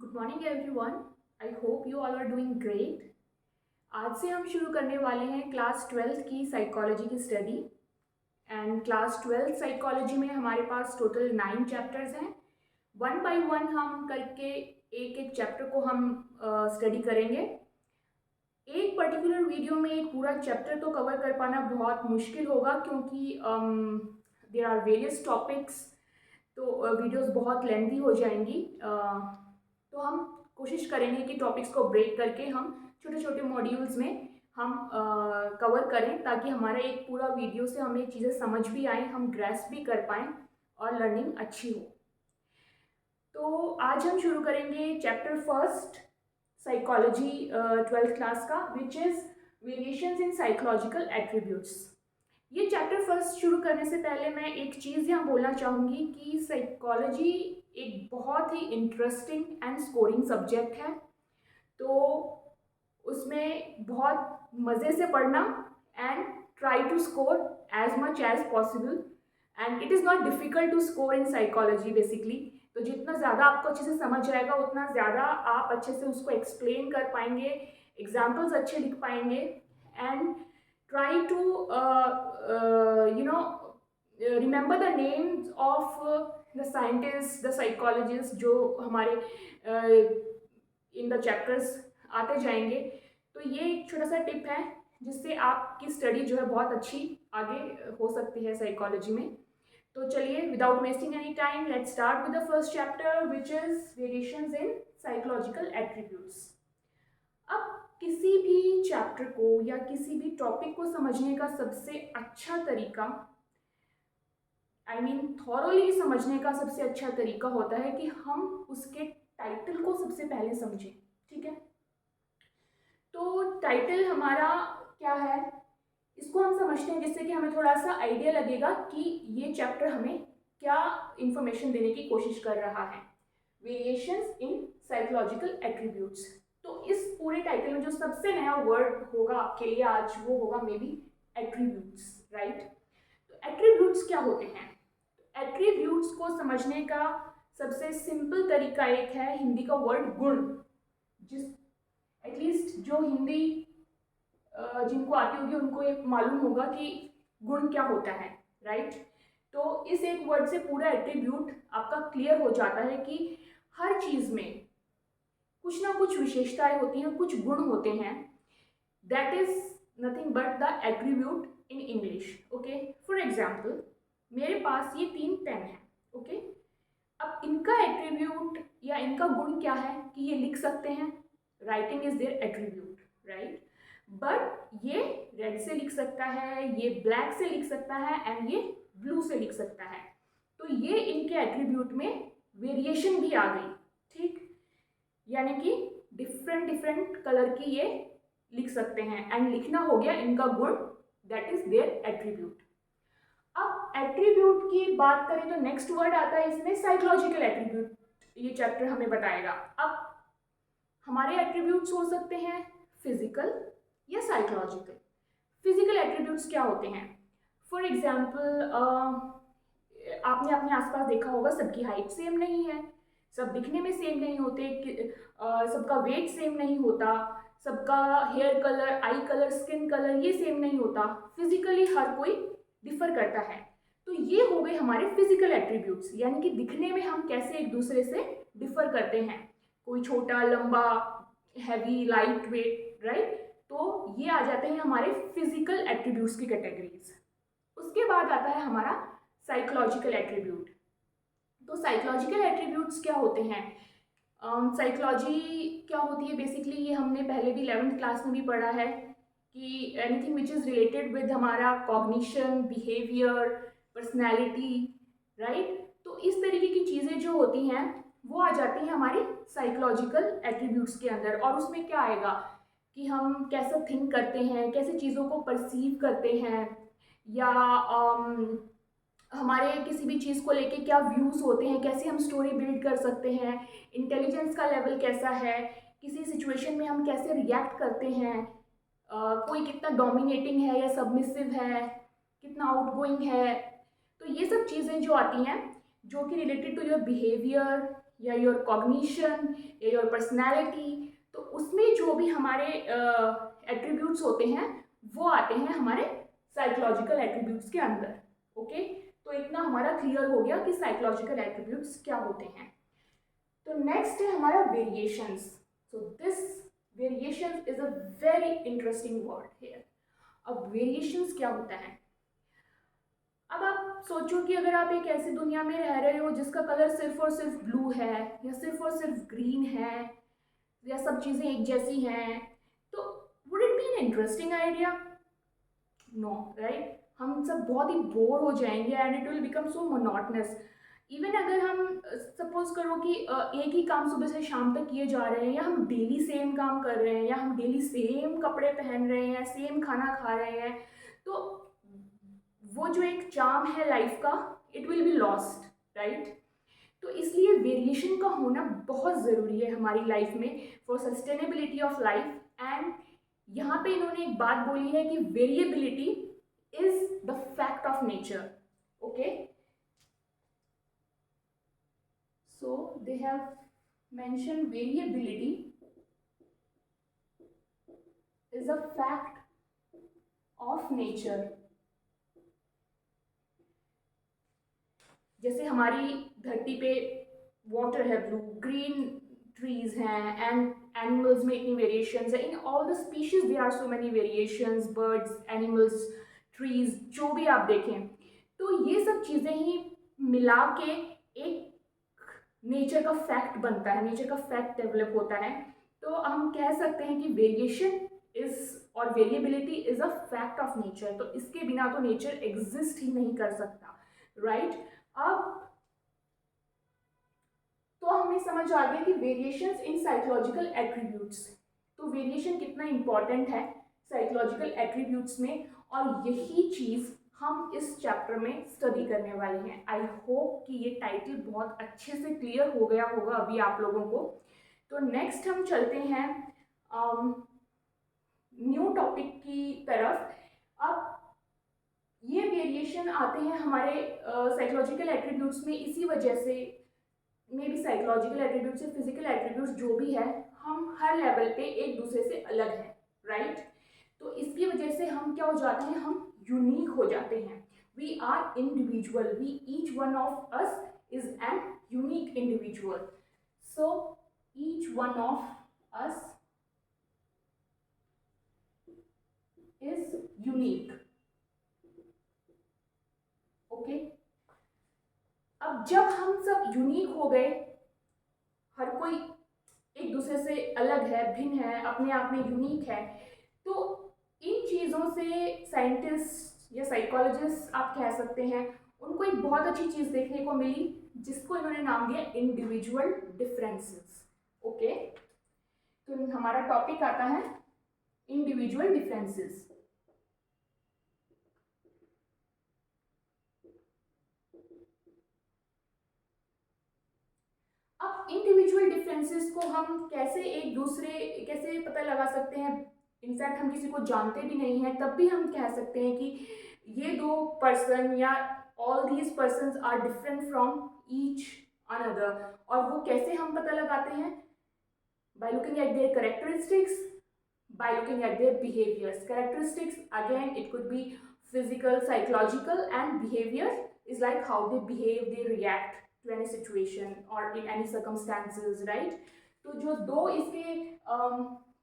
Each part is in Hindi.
Good morning everyone. I hope you all are doing great. आज से हम शुरू करने वाले हैं क्लास 12th की साइकोलॉजी की study. And class 12th psychology में हमारे पास टोटल 9 चैप्टर्स हैं। वन बाय वन हम करके एक एक चैप्टर को हम स्टडी करेंगे। एक पर्टिकुलर वीडियो में एक पूरा चैप्टर तो कवर कर पाना बहुत मुश्किल होगा, क्योंकि देयर आर वेरियस टॉपिक्स, तो वीडियोस बहुत लेंथी हो जाएंगी। तो हम कोशिश करेंगे कि टॉपिक्स को ब्रेक करके हम छोटे छोटे मॉड्यूल्स में हम कवर करें, ताकि हमारा एक पूरा वीडियो से हमें चीज़ें समझ भी आए, हम ग्रैस्प भी कर पाएँ और लर्निंग अच्छी हो। तो आज हम शुरू करेंगे chapter first psychology 12th class का, which is variations in psychological attributes. ये चैप्टर फर्स्ट शुरू करने से पहले मैं एक चीज़ यहाँ बोलना चाहूँगी कि साइकोलॉजी एक बहुत ही इंटरेस्टिंग एंड स्कोरिंग सब्जेक्ट है। तो उसमें बहुत मज़े से पढ़ना and try to score as much as possible, and it is not difficult to score in psychology basically. तो जितना ज़्यादा आपको अच्छे से समझ आएगा उतना ज़्यादा आप अच्छे से उसको एक्सप्लेन कर पाएंगे, एग्जाम्पल्स अच्छे लिख पाएंगे, and try to remember the names of the scientists, the psychologists जो हमारे इन द चैप्टर्स आते जाएंगे। तो ये एक छोटा सा टिप है जिससे आपकी स्टडी जो है बहुत अच्छी आगे हो सकती है साइकोलॉजी में। तो चलिए, without wasting any time, let's start with the first chapter, which is variations in psychological attributes. अब किसी भी चैप्टर को या किसी भी टॉपिक को समझने का सबसे अच्छा तरीका, थॉरोली समझने का सबसे अच्छा तरीका होता है कि हम उसके टाइटल को सबसे पहले समझें। ठीक है, तो टाइटल हमारा क्या है, इसको हम समझते हैं जिससे कि हमें थोड़ा सा आइडिया लगेगा कि ये चैप्टर हमें क्या इंफॉर्मेशन देने की कोशिश कर रहा है। Variations in psychological attributes. तो इस पूरे टाइटल में जो सबसे नया वर्ड होगा आपके लिए आज, वो होगा मे बी एट्रीब्यूट्स, राइट। तो एट्रीब्यूट्स क्या होते हैं? एट्रीब्यूट्स को समझने का सबसे सिंपल तरीका एक है हिंदी का वर्ड गुण। जिस एटलीस्ट जो हिंदी जिनको आती होगी उनको ये मालूम होगा कि गुण क्या होता है, राइट। तो इस एक वर्ड से पूरा एट्रीब्यूट आपका क्लियर हो जाता है कि हर चीज़ में कुछ ना कुछ विशेषताएं होती हैं, कुछ गुण होते हैं। That is nothing but the attribute in English. Okay, for example मेरे पास ये 3 पेन हैं। ओके, अब इनका एट्रीब्यूट या इनका गुण क्या है कि ये लिख सकते हैं, writing is their attribute, right. But ये रेड से लिख सकता है, ये ब्लैक से लिख सकता है, एंड ये ब्लू से लिख सकता है। तो ये इनके एट्रीब्यूट में वेरिएशन भी आ गई, ठीक। यानी कि डिफरेंट डिफरेंट कलर की ये लिख सकते हैं, एंड लिखना हो गया इनका गुण, दैट इज देयर एट्रीब्यूट। अब एट्रीब्यूट की बात करें तो नेक्स्ट वर्ड आता है इसमें साइकोलॉजिकल एट्रीब्यूट। ये चैप्टर हमें बताएगा। अब हमारे एट्रीब्यूट्स हो सकते हैं फिजिकल या साइकोलॉजिकल। फिजिकल एट्रीब्यूट्स क्या होते हैं? फॉर एग्जाम्पल आपने अपने आसपास देखा होगा सबकी हाइट सेम नहीं है, सब दिखने में सेम नहीं होते, सबका वेट सेम नहीं होता, सबका hair colour, eye colour, skin colour ये सेम नहीं होता। फिजिकली हर कोई डिफर करता है। तो ये हो गए हमारे फिजिकल एट्रीब्यूट्स, यानी कि दिखने में हम कैसे एक दूसरे से डिफर करते हैं। कोई छोटा, लंबा, हैवी, लाइट वेट, राइट। तो ये आ जाते हैं हमारे फिजिकल एट्रीब्यूट्स की कैटेगरीज। उसके बाद आता है हमारा साइकोलॉजिकल एट्रीब्यूट। तो साइकोलॉजिकल एट्रीब्यूट्स क्या होते हैं? साइकोलॉजी क्या होती है बेसिकली, ये हमने पहले भी 11th क्लास में भी पढ़ा है कि anything which is related with हमारा कॉग्निशन, बिहेवियर, पर्सनैलिटी, राइट। तो इस तरीके की चीज़ें जो होती हैं वो आ जाती हैं हमारी साइकोलॉजिकल एट्रीब्यूट्स के अंदर। और उसमें क्या आएगा कि हम कैसे थिंक करते हैं, कैसे चीज़ों को परसीव करते हैं, या हमारे किसी भी चीज़ को लेके क्या व्यूज़ होते हैं, कैसे हम स्टोरी बिल्ड कर सकते हैं, इंटेलिजेंस का लेवल कैसा है, किसी सिचुएशन में हम कैसे रिएक्ट करते हैं, कोई कितना डोमिनेटिंग है या सबमिसिव है, कितना आउटगोइंग है। तो ये सब चीज़ें जो आती हैं जो कि रिलेटेड टू योर बिहेवियर या योर कॉग्निशन या योर पर्सनैलिटी, तो उसमें जो भी हमारे एट्रीब्यूट्स होते हैं वो आते हैं हमारे साइकोलॉजिकल एट्रीब्यूट्स के अंदर। ओके, तो इतना हमारा क्लियर हो गया कि साइकोलॉजिकल एट्रीब्यूट्स क्या होते हैं। तो नेक्स्ट है हमारा variations. So this variations is a very interesting word here. अब वेरिएशंस क्या होता है? अब आप सोचो कि अगर आप एक ऐसी दुनिया में रह रहे हो जिसका कलर सिर्फ और सिर्फ ब्लू है या सिर्फ और सिर्फ ग्रीन है या सब चीज़ें एक जैसी हैं, तो would it be an interesting idea? No, right? हम सब बहुत ही बोर हो जाएंगे and it will become so monotonous. Even अगर हम सपोज करो कि एक ही काम सुबह से शाम तक किए जा रहे हैं, या हम डेली सेम काम कर रहे हैं, या हम डेली सेम कपड़े पहन रहे हैं, सेम खाना खा रहे हैं, तो वो जो एक चार्म है लाइफ का, it will be lost, right? तो इसलिए वेरिएशन का होना बहुत ज़रूरी है हमारी लाइफ में for sustainability of life. And यहाँ पे इन्होंने एक बात बोली है कि variability is the fact of nature. Okay, so they have mention variability is a fact of nature. जैसे हमारी धरती पे वाटर है ब्लू, ग्रीन ट्रीज हैं, एंड एनिमल्स में इतनी वेरिएशंस है, in all the species there are so many variations, birds, animals, trees, जो भी आप देखें, तो ये सब चीज़ें ही मिला के एक नेचर का फैक्ट बनता है, नेचर का फैक्ट डेवलप होता है। तो हम कह सकते हैं कि वेरिएशन इज और variability is a fact of nature. तो इसके बिना तो नेचर एग्जिस्ट ही नहीं कर सकता, राइट? अब तो हमें समझ आ गया कि वेरिएशंस इन साइकोलॉजिकल एट्रीब्यूट्स, तो वेरिएशन कितना इंपॉर्टेंट है साइकोलॉजिकल एट्रीब्यूट्स में, और यही चीज़ हम इस चैप्टर में स्टडी करने वाले हैं। आई होप कि ये टाइटल बहुत अच्छे से क्लियर हो गया होगा अभी आप लोगों को। तो नेक्स्ट हम चलते हैं न्यू टॉपिक की तरफ। अब ये वेरिएशन आते हैं हमारे साइकोलॉजिकल एट्रीब्यूट्स में इसी वजह से, मे बी साइकोलॉजिकल एट्रीब्यूट्स या फिजिकल एट्रीब्यूट्स जो भी है, हम हर लेवल पे एक दूसरे से अलग हैं, राइट? तो इसकी वजह से हम क्या हो जाते हैं, हम यूनिक हो जाते हैं। We are individual, we each one of us is an unique individual. So each one of us is unique. Okay, अब जब हम सब यूनिक हो गए, हर कोई एक दूसरे से अलग है, भिन्न है, अपने आप में यूनिक है, तो इन चीज़ों से साइंटिस्ट या साइकोलॉजिस्ट आप कह सकते हैं, उनको एक बहुत अच्छी चीज़ देखने को मिली जिसको इन्होंने नाम दिया इंडिविजुअल डिफरेंसेस। ओके, तो हमारा टॉपिक आता है इंडिविजुअल डिफरेंसेस। अब इंडिविजुअल डिफरेंसेस को हम कैसे एक दूसरे कैसे पता लगा सकते हैं? इनफैक्ट हम किसी को जानते भी नहीं हैं, तब भी हम कह सकते हैं कि ये दो पर्सन या all these persons are different from each other. और वो कैसे हम पता लगाते हैं? By looking at their characteristics, by looking at their behaviors. Characteristics, again, it could be physical, psychological, and behavior is like how they behave, they react to any situation or in any circumstances, right? तो जो दो इसके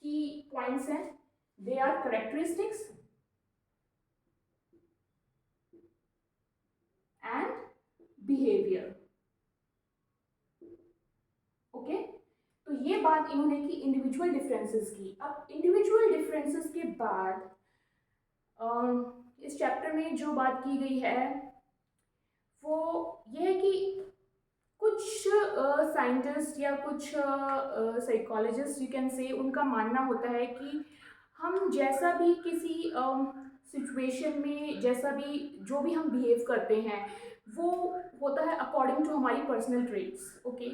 key points हैं, they are characteristics and behavior. Okay? तो ये बात इन्होंने की इंडिविजुअल डिफरेंसेस की। अब इंडिविजुअल डिफरेंसेस के बाद इस चैप्टर में जो बात की गई है वो ये है कि कुछ साइंटिस्ट या कुछ साइकोलॉजिस्ट यू कैन से, उनका मानना होता है कि हम जैसा भी किसी सिचुएशन में जैसा भी जो भी हम बिहेव करते हैं वो होता है अकॉर्डिंग टू हमारी personal traits. Okay,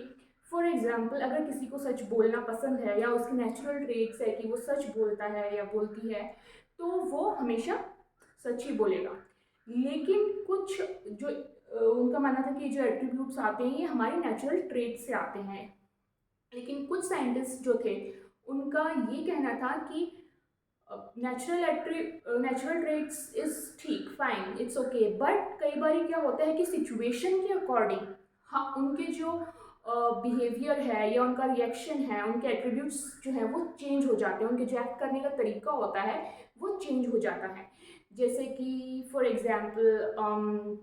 for example, अगर किसी को सच बोलना पसंद है या उसके नेचुरल ट्रेट्स है कि वो सच बोलता है या बोलती है, तो वो हमेशा सच ही बोलेगा। लेकिन कुछ जो उनका मानना था कि जो एट्रीब्यूट्स आते हैं ये हमारी नेचुरल ट्रेट से आते हैं। लेकिन कुछ साइंटिस्ट जो थे उनका ये कहना था कि नेचुरल ट्रेट्स इज ठीक, फाइन, इट्स ओके, बट कई बार क्या होता है कि सिचुएशन के अकॉर्डिंग हाँ उनके जो बिहेवियर है या उनका रिएक्शन है, उनके एट्रीब्यूट्स जो हैं वो चेंज हो जाते हैं, उनके जो एक्ट करने का तरीका होता है वो चेंज हो जाता है। जैसे कि फॉर एग्जांपल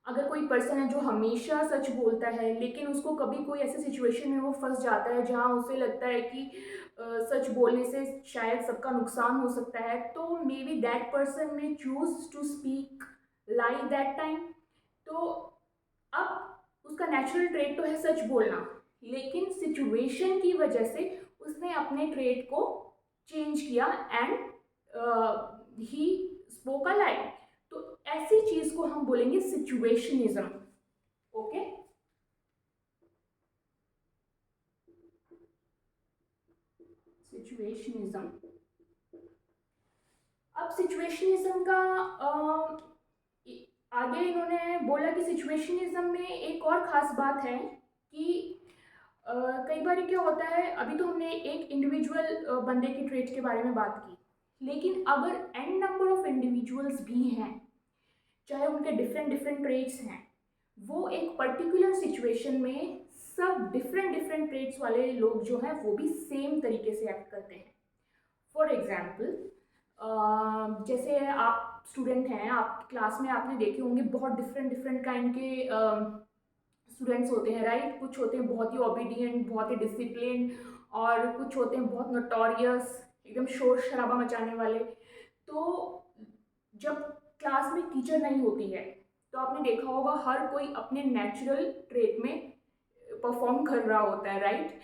अगर कोई पर्सन है जो हमेशा सच बोलता है लेकिन उसको कभी कोई ऐसे सिचुएशन में वो फंस जाता है जहाँ उसे लगता है कि सच बोलने से शायद सबका नुकसान हो सकता है, तो मे बी दैट पर्सन में choose to speak lie that time. तो अब उसका नेचुरल ट्रेट तो है सच बोलना, लेकिन सिचुएशन की वजह से उसने अपने ट्रेट को चेंज किया एंड ही स्पोक अ लाई। तो ऐसी चीज को हम बोलेंगे सिचुएशनिज्म। ओके, सिचुएशनिज्म। अब सिचुएशनिज्म का आगे इन्होंने बोला कि सिचुएशनिज्म में एक और खास बात है कि कई बार क्या होता है, अभी तो हमने एक इंडिविजुअल बंदे की ट्रेट के बारे में बात की, लेकिन अगर एन नंबर ऑफ इंडिविजुअल्स भी हैं, चाहे उनके डिफरेंट डिफरेंट ट्रेट्स हैं, वो एक पर्टिकुलर सिचुएशन में सब डिफरेंट डिफरेंट ट्रेट्स वाले लोग जो हैं वो भी सेम तरीके से एक्ट करते हैं। फॉर एग्जाम्पल जैसे आप स्टूडेंट हैं, आप क्लास में आपने देखे होंगे बहुत डिफरेंट डिफरेंट काइंड के स्टूडेंट्स होते हैं, राइट। कुछ होते हैं बहुत ही ओबीडियंट, बहुत ही डिसिप्लिन, और कुछ होते हैं बहुत नोटोरियस, एकदम शोर शराबा मचाने वाले। तो जब क्लास में टीचर नहीं होती है तो आपने देखा होगा हर कोई अपने नेचुरल ट्रेट में परफॉर्म कर रहा होता है, राइट।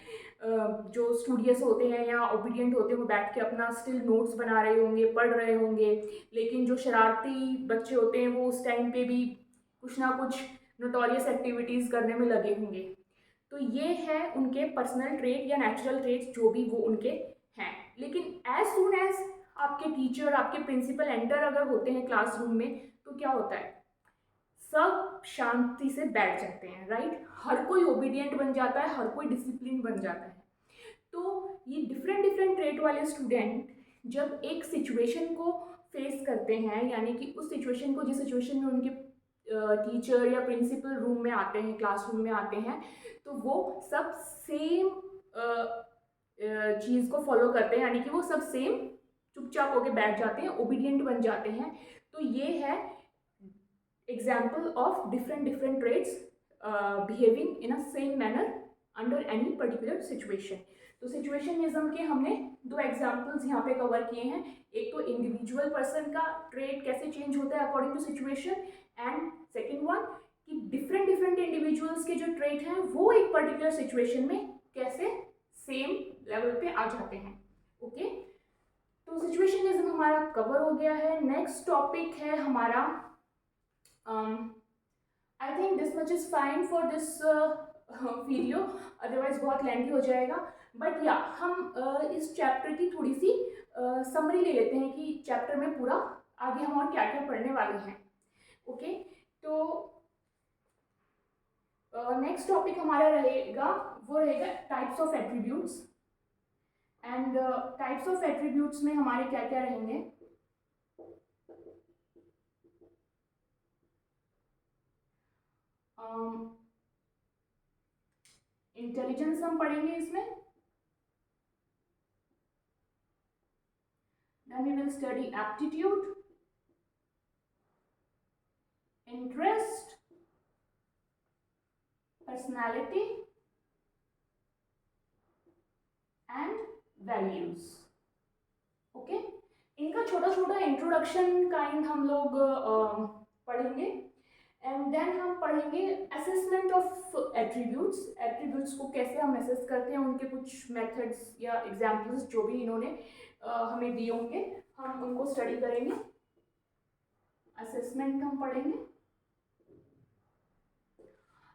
जो स्टूडियस होते हैं या ओबीडियंट होते हैं वो बैठ के अपना स्टिल नोट्स बना रहे होंगे, पढ़ रहे होंगे, लेकिन जो शरारती बच्चे होते हैं वो उस टाइम पे भी कुछ ना कुछ नोटोरियस एक्टिविटीज़ करने में लगे होंगे। तो ये है उनके पर्सनल ट्रेट या नेचुरल ट्रेट्स जो भी वो उनके हैं। लेकिन एज सुन एज आपके टीचर, आपके प्रिंसिपल एंटर अगर होते हैं क्लासरूम में, तो क्या होता है, सब शांति से बैठ जाते हैं, राइट। हर कोई ओबीडियंट बन जाता है, हर कोई डिसिप्लिन बन जाता है। तो ये डिफरेंट डिफरेंट ट्रेट वाले स्टूडेंट जब एक सिचुएशन को फेस करते हैं, यानी कि उस सिचुएशन को, जिस सिचुएशन में उनके टीचर या प्रिंसिपल रूम में आते हैं, क्लासरूम में आते हैं, तो वो सब सेम चीज़ को फॉलो करते हैं, यानी कि वो सब सेम चुपचाप होके बैठ जाते हैं, ओबीडियंट बन जाते हैं। तो ये है example of different different traits behaving in a same manner under any particular situation. तो सिचुएशनिज्म के हमने दो एग्जाम्पल्स यहाँ पे कवर किए हैं। एक तो इंडिविजुअल पर्सन का ट्रेट कैसे चेंज होता है according to situation, and second one कि डिफरेंट डिफरेंट इंडिविजुअल्स के जो ट्रेट हैं वो एक पर्टिकुलर सिचुएशन में कैसे सेम लेवल पे आ जाते हैं। ओके, तो सिचुएशनिज्म हमारा कवर हो गया है। नेक्स्ट टॉपिक है हमारा, I think this much is fine for this video, otherwise बहुत लेंथी हो जाएगा। बट या हम इस चैप्टर की थोड़ी सी समरी ले लेते हैं कि चैप्टर में पूरा आगे हम और क्या क्या पढ़ने वाले हैं। ओके, तो नेक्स्ट टॉपिक हमारा रहेगा, वो रहेगा types of attributes. And types of attributes में हमारे क्या क्या रहेंगे, इंटेलिजेंस हम पढ़ेंगे इसमें, then we will study aptitude, interest, personality and values। Okay, इनका छोटा छोटा इंट्रोडक्शन काइंड हम लोग पढ़ेंगे, एंड देन हम पढ़ेंगे असेसमेंट ऑफ एट्रीब्यूट्स। एट्रीब्यूट्स को कैसे हम असेस करते हैं, उनके कुछ मेथड्स या एग्जाम्पल्स जो भी इन्होंने हमें दिए होंगे हम उनको स्टडी करेंगे, असेसमेंट हम पढ़ेंगे।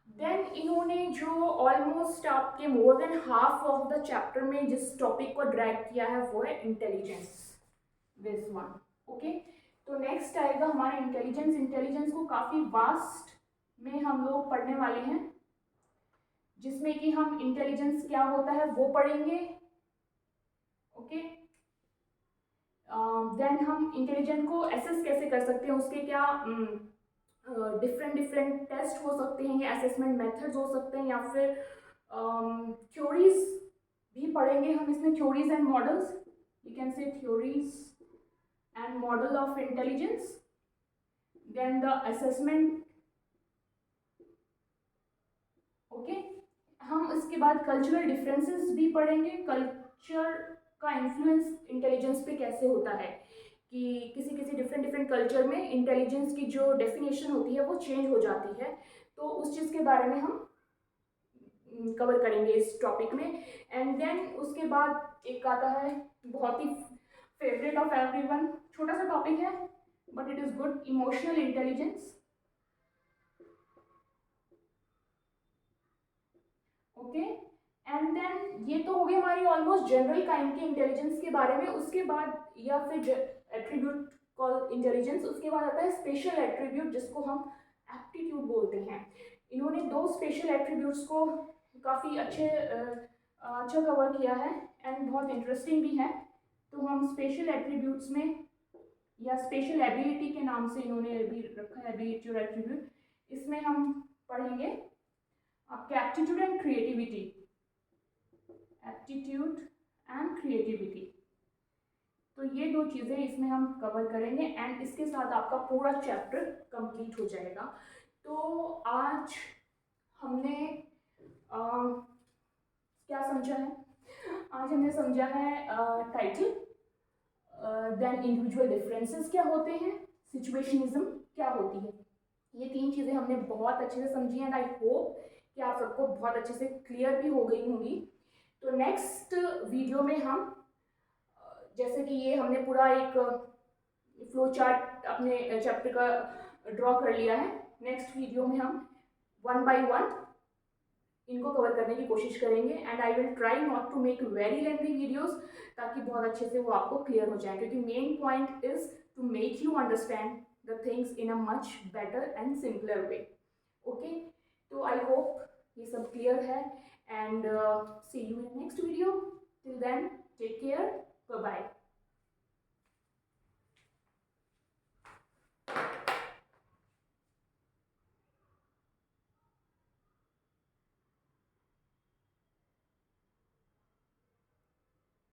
देन इन्होंने जो ऑलमोस्ट आपके more than half of the chapter में जिस टॉपिक को ड्रैग किया है वो है इंटेलिजेंस, दिस वन। ओके, तो नेक्स्ट आएगा हमारा इंटेलिजेंस। इंटेलिजेंस को काफ़ी वास्ट में हम लोग पढ़ने वाले हैं, जिसमें कि हम इंटेलिजेंस क्या होता है वो पढ़ेंगे। ओके, देन हम इंटेलिजेंट को एसेस कैसे कर सकते हैं, उसके क्या डिफरेंट डिफरेंट टेस्ट हो सकते हैं या असेसमेंट मेथड्स हो सकते हैं, या फिर थ्योरीज भी पढ़ेंगे हम इसमें, theories and models, you can say theories and model of intelligence, then the assessment. Okay, हम इसके बाद कल्चरल डिफरेंसेस भी पढ़ेंगे, कल्चर का इन्फ्लुएंस इंटेलिजेंस पे कैसे होता है, कि किसी किसी डिफरेंट डिफरेंट कल्चर में इंटेलिजेंस की जो डेफिनेशन होती है वो चेंज हो जाती है। तो उस चीज़ के बारे में हम कवर करेंगे इस टॉपिक में। एंड देन उसके बाद एक आता है बहुत ही फेवरेट ऑफ एवरीवन, छोटा सा टॉपिक है but it is good, emotional intelligence. Okay, and then ये तो हो गई हमारी ऑलमोस्ट जनरल काइंड के इंटेलिजेंस के बारे में। उसके बाद या फिर एट्रीब्यूट कॉल इंटेलिजेंस, उसके बाद आता है स्पेशल एट्रीब्यूट जिसको हम एप्टीट्यूड बोलते हैं। इन्होंने दो स्पेशल एट्रीब्यूट्स को काफ़ी अच्छा कवर किया है एंड बहुत इंटरेस्टिंग भी है। तो हम स्पेशल एट्रीब्यूट्स में या स्पेशल एबिलिटी के नाम से इन्होंने भी रखा है एबिलिटी और एट्रीब्यूट, इसमें हम पढ़ेंगे आपके aptitude and creativity, aptitude and creativity. तो ये दो चीज़ें इसमें हम कवर करेंगे एंड इसके साथ आपका पूरा चैप्टर कंप्लीट हो जाएगा। तो आज हमने क्या समझा है, आज हमने समझा है टाइटल, देन इंडिविजुअल डिफरेंसेस क्या होते हैं, सिचुएशनिज्म क्या होती है। ये तीन चीज़ें हमने बहुत अच्छे से समझी एंड आई होप कि आप सबको बहुत अच्छे से क्लियर भी हो गई होंगी। तो नेक्स्ट वीडियो में हम जैसे कि ये हमने पूरा एक फ्लो चार्ट अपने चैप्टर का ड्रॉ कर लिया है, नेक्स्ट वीडियो में हम वन बाय वन इनको कवर करने की कोशिश करेंगे and I will try not to make very lengthy videos, ताकि बहुत अच्छे से वो आपको क्लियर हो जाए, क्योंकि main point is to make you understand the things in a much better and simpler way. Okay, तो आई होप ये सब क्लियर है and see you in next video. Till then take care, bye bye.